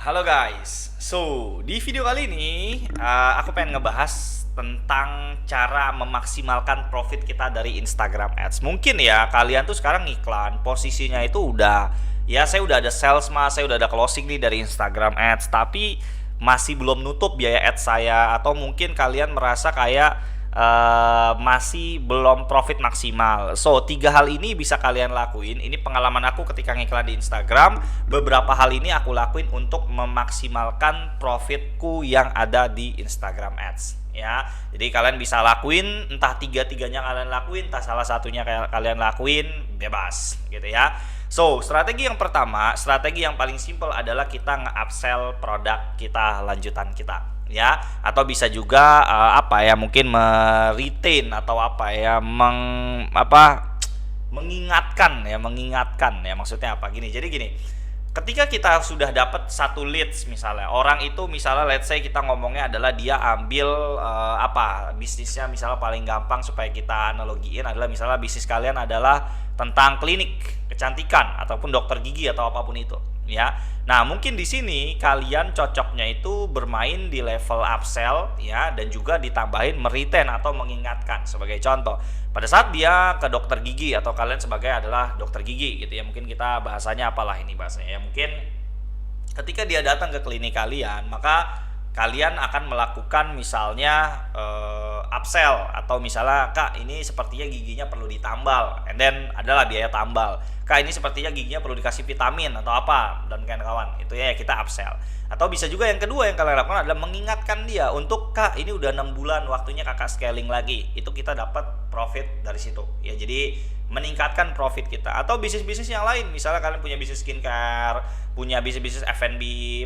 Halo guys, di video kali ini aku pengen ngebahas tentang cara memaksimalkan profit kita dari Instagram Ads. Mungkin ya kalian tuh sekarang iklan, posisinya itu saya udah ada sales mas, saya udah ada closing nih dari Instagram Ads, tapi masih belum nutup biaya ads saya, atau mungkin kalian merasa kayak masih belum profit maksimal. Tiga hal ini bisa kalian lakuin. Ini pengalaman aku ketika ngiklan di Instagram. Beberapa hal ini aku lakuin untuk memaksimalkan profitku yang ada di Instagram Ads. Ya, jadi kalian bisa lakuin, entah tiga-tiganya kalian lakuin, entah salah satunya kalian lakuin, bebas, gitu ya. Strategi yang pertama, strategi yang paling simple adalah kita nge-upsell produk kita lanjutan kita, ya, atau bisa juga mungkin meretain atau mengingatkan ya, maksudnya apa, gini. Ketika kita sudah dapat satu leads, misalnya orang itu, misalnya let's say kita ngomongnya adalah dia ambil bisnisnya, misalnya paling gampang supaya kita analogiin adalah misalnya bisnis kalian adalah tentang klinik kecantikan ataupun dokter gigi atau apapun itu, ya. Nah, mungkin di sini kalian cocoknya itu bermain di level upsell, ya, dan juga ditambahin meretain atau mengingatkan. Sebagai contoh, pada saat dia ke dokter gigi atau kalian sebagai adalah dokter gigi gitu ya, mungkin kita bahasanya apalah ini bahasanya ya, mungkin ketika dia datang ke klinik kalian, maka kalian akan melakukan misalnya upsell, atau misalnya, Kak, ini sepertinya giginya perlu ditambal, and then adalah biaya tambal. Kak, ini sepertinya giginya perlu dikasih vitamin atau apa, dan kawan-kawan, itu ya kita upsell. Atau bisa juga yang kedua yang kalian lakukan adalah mengingatkan dia untuk, Kak, ini udah 6 bulan waktunya kakak scaling lagi. Itu kita dapat profit dari situ ya, jadi meningkatkan profit kita. Atau bisnis-bisnis yang lain, misalnya kalian punya bisnis skincare, punya bisnis-bisnis F&B,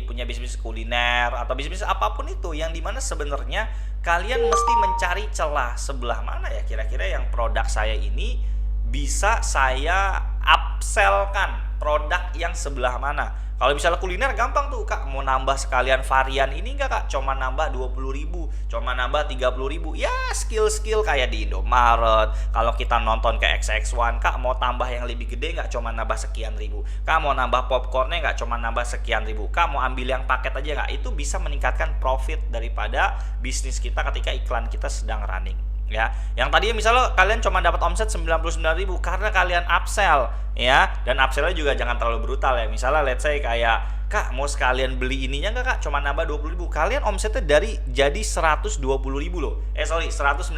punya bisnis kuliner, atau bisnis apapun itu, yang dimana sebenarnya kalian mesti mencari celah sebelah mana ya kira-kira yang produk saya ini bisa saya upsellkan, produk yang sebelah mana. Kalau misalnya kuliner gampang tuh, Kak, mau nambah sekalian varian ini enggak, Kak? Cuma nambah 20.000, cuma nambah 30.000. Ya, skill-skill kayak di Indomaret. Kalau kita nonton ke XX1, Kak, mau tambah yang lebih gede enggak? Cuma nambah sekian ribu. Kak, mau nambah popcornnya enggak? Cuma nambah sekian ribu. Kak, mau ambil yang paket aja enggak? Itu bisa meningkatkan profit daripada bisnis kita ketika iklan kita sedang running. Ya, yang tadi misalnya kalian cuma dapat omset 99.000 karena kalian upsell, ya, dan upsellnya juga jangan terlalu brutal ya. Misalnya let's say kayak, Kak, mau sekalian beli ininya enggak, Kak? Cuma nambah 20.000. Kalian omsetnya jadi 120.000 loh. 119.000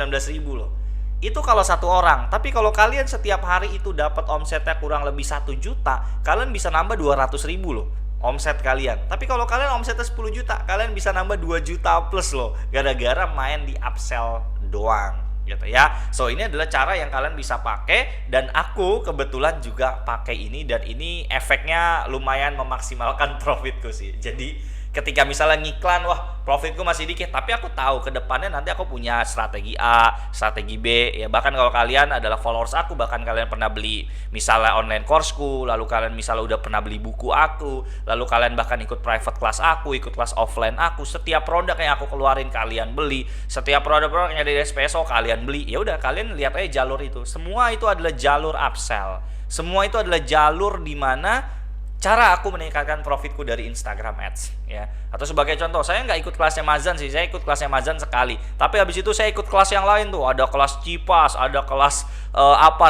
loh. Itu kalau satu orang. Tapi kalau kalian setiap hari itu dapat omsetnya kurang lebih 1 juta, kalian bisa nambah 200.000 loh omset kalian. Tapi kalau kalian omsetnya 10 juta, kalian bisa nambah 2 juta plus loh, gara-gara main di upsell doang gitu ya. Ini adalah cara yang kalian bisa pakai, dan aku kebetulan juga pakai ini, dan ini efeknya lumayan memaksimalkan profitku sih. Jadi ketika misalnya ngiklan, wah profitku masih dikit, tapi aku tahu ke depannya nanti aku punya strategi A, strategi B, ya. Bahkan kalau kalian adalah followers aku, bahkan kalian pernah beli misalnya online courseku, lalu kalian misalnya udah pernah beli buku aku, lalu kalian bahkan ikut private class aku, ikut kelas offline aku, setiap produk yang aku keluarin kalian beli, setiap produk-produk yang ada di Espresso kalian beli, ya udah, kalian lihat aja jalur itu. Semua itu adalah jalur upsell. Semua itu adalah jalur di mana cara aku meningkatkan profitku dari Instagram Ads, ya. Atau sebagai contoh, saya nggak ikut kelasnya Mazan sih, saya ikut kelasnya Mazan sekali. Tapi habis itu saya ikut kelas yang lain tuh, ada kelas Cipas, ada kelas aku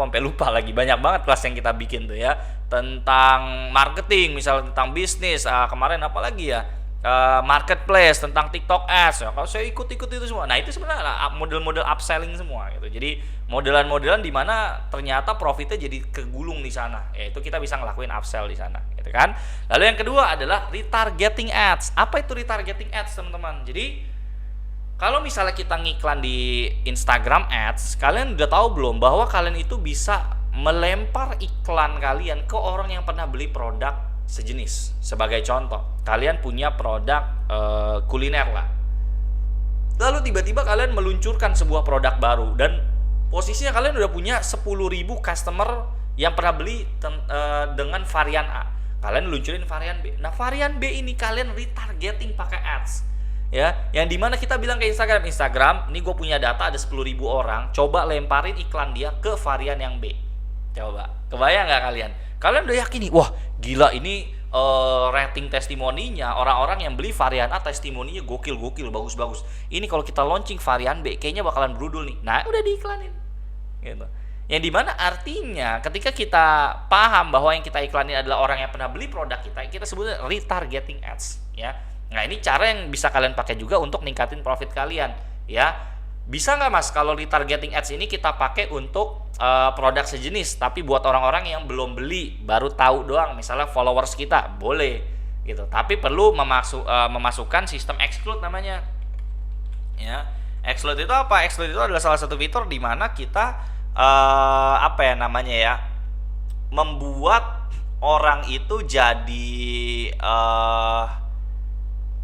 sampai lupa lagi, banyak banget kelas yang kita bikin tuh ya, tentang marketing, misalnya tentang bisnis, kemarin apa lagi ya, marketplace, tentang TikTok Ads ya. Kalau saya ikut itu semua. Nah, itu sebenarnya model-model upselling semua gitu. Jadi modelan-modelan di mana ternyata profitnya jadi kegulung di sana. Ya, itu kita bisa ngelakuin upsell di sana, gitu kan. Lalu yang kedua adalah retargeting ads. Apa itu retargeting ads, teman-teman? Jadi kalau misalnya kita ngiklan di Instagram Ads, kalian udah tahu belum bahwa kalian itu bisa melempar iklan kalian ke orang yang pernah beli produk sejenis. Sebagai contoh, kalian punya produk kuliner lah, lalu tiba-tiba kalian meluncurkan sebuah produk baru, dan posisinya kalian udah punya 10.000 customer yang pernah beli dengan varian A. Kalian luncurin varian B. Nah, varian B ini kalian retargeting pakai ads, ya, yang dimana kita bilang ke Instagram, ini gue punya data ada 10.000 orang, coba lemparin iklan dia ke varian yang B. Coba, kebayang nggak kalian? Kalian udah yakin nih, wah gila, ini rating testimoninya, orang-orang yang beli varian A testimoninya gokil, bagus-bagus. Ini kalau kita launching varian B kayaknya bakalan berudul nih. Nah, udah diiklanin. Gitu. Yang dimana artinya ketika kita paham bahwa yang kita iklanin adalah orang yang pernah beli produk kita sebutnya retargeting ads, ya. Nah, ini cara yang bisa kalian pakai juga untuk ningkatin profit kalian, ya. Bisa nggak Mas kalau retargeting ads ini kita pakai untuk produk sejenis, tapi buat orang-orang yang belum beli, baru tahu doang, misalnya followers kita, boleh gitu. Tapi perlu memasukkan sistem exclude namanya. Ya. Exclude itu apa? Exclude itu adalah salah satu fitur di mana kita membuat orang itu jadi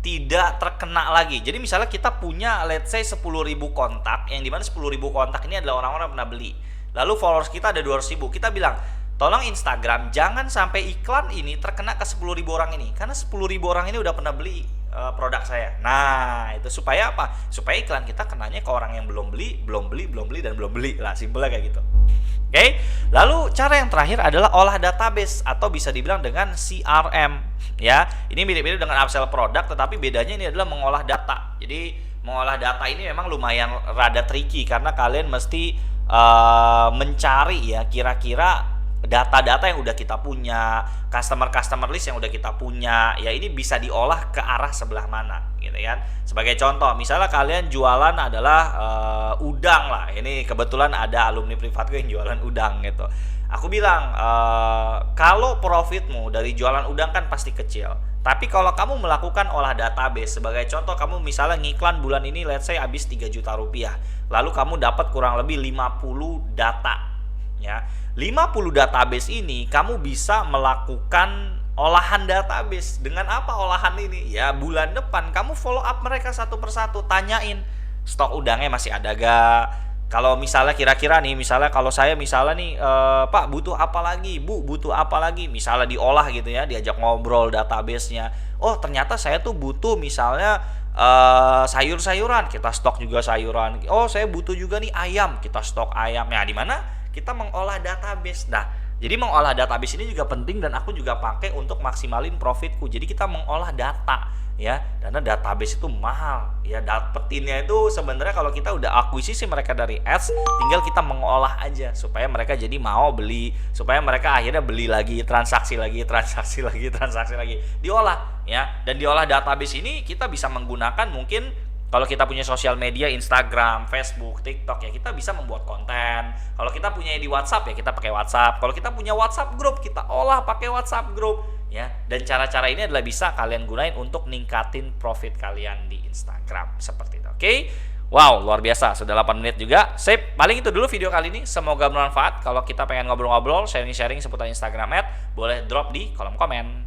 tidak terkena lagi. Jadi misalnya kita punya let's say 10.000 kontak, yang dimana 10.000 kontak ini adalah orang-orang yang pernah beli. Lalu followers kita ada 200.000. Kita bilang, tolong Instagram jangan sampai iklan ini terkena ke 10.000 orang ini, karena 10.000 orang ini udah pernah beli produk saya. Nah, itu supaya apa? Supaya iklan kita kenanya ke orang yang belum beli lah, simpelnya kayak gitu. Oke. Lalu cara yang terakhir adalah olah database atau bisa dibilang dengan CRM, ya. Ini mirip-mirip dengan upsell produk, tetapi bedanya ini adalah mengolah data. Jadi mengolah data ini memang lumayan rada tricky karena kalian mesti mencari ya kira-kira data-data yang udah kita punya, customer list yang udah kita punya, ya ini bisa diolah ke arah sebelah mana, gitu kan. Sebagai contoh, misalnya kalian jualan adalah udang lah. Ini kebetulan ada alumni privatku yang jualan udang gitu. Aku bilang, kalau profitmu dari jualan udang kan pasti kecil. Tapi kalau kamu melakukan olah database, sebagai contoh kamu misalnya ngiklan bulan ini let's say habis 3 juta rupiah. Lalu kamu dapat kurang lebih 50 data. Ya, 50 database ini kamu bisa melakukan olahan database. Dengan apa olahan ini? Ya, bulan depan kamu follow up mereka satu persatu, tanyain stok udangnya masih ada gak? Kalau misalnya kira-kira nih, misalnya kalau saya misalnya nih, Pak butuh apa lagi, Bu butuh apa lagi, misalnya diolah gitu ya, diajak ngobrol databasenya. Oh ternyata saya tuh butuh misalnya sayur-sayuran, kita stok juga sayuran. Oh saya butuh juga nih ayam, kita stok ayam. Nah di mana kita mengolah database. Nah jadi mengolah database ini juga penting dan aku juga pakai untuk maksimalin profitku. Jadi kita mengolah data ya, karena database itu mahal ya, dapetinnya itu sebenarnya kalau kita udah akuisisi mereka dari ads, tinggal kita mengolah aja supaya mereka jadi mau beli, supaya mereka akhirnya beli lagi, transaksi lagi, diolah ya. Dan diolah database ini kita bisa menggunakan, mungkin kalau kita punya sosial media, Instagram, Facebook, TikTok, ya kita bisa membuat konten. Kalau kita punya di WhatsApp, ya kita pakai WhatsApp. Kalau kita punya WhatsApp group, kita olah pakai WhatsApp group. Ya, dan cara-cara ini adalah bisa kalian gunain untuk ningkatin profit kalian di Instagram seperti itu. Oke? Wow, luar biasa. Sudah 8 menit juga. Sip. Paling itu dulu video kali ini. Semoga bermanfaat. Kalau kita pengen ngobrol-ngobrol, sharing-sharing seputar Instagram boleh drop di kolom komen.